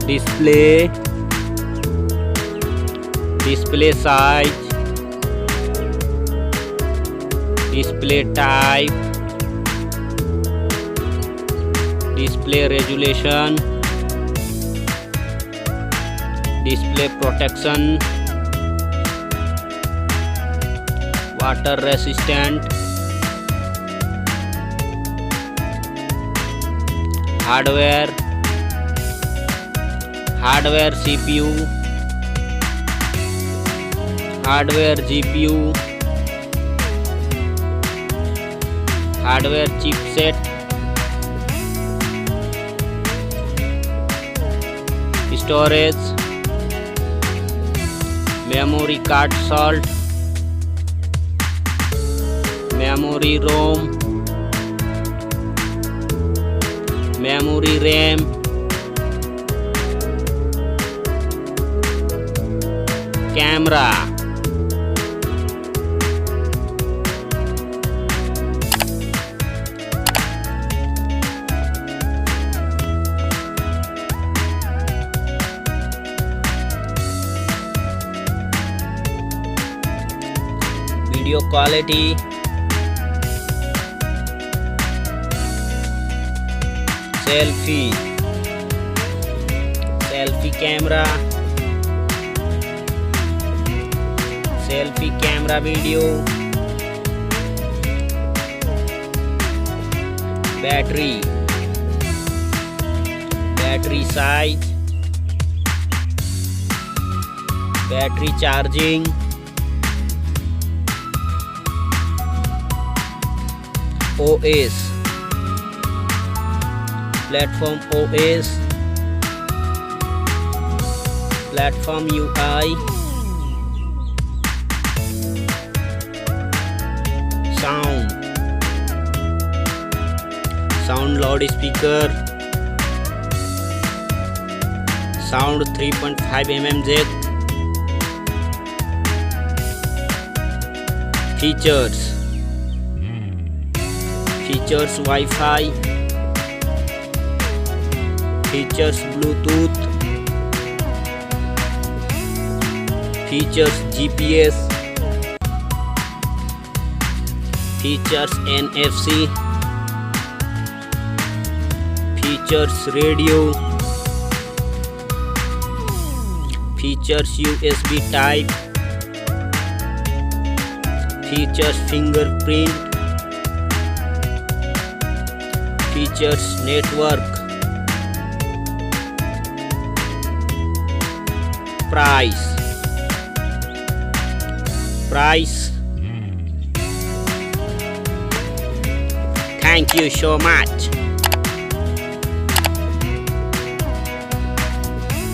display, display size, display type, display resolution, display protection, water resistant, hardware CPU, hardware GPU, hardware chipset, storage, memory card slot, memory ROM, memory RAM, camera, video quality, selfie camera, selfie camera video, battery size, battery charging, OS, platform OS, platform UI, sound loudspeaker, sound 3.5 mm jack, features Wi-Fi, features Bluetooth, features GPS, features NFC, features radio, features USB type, features fingerprint, features network, price. Thank you so much.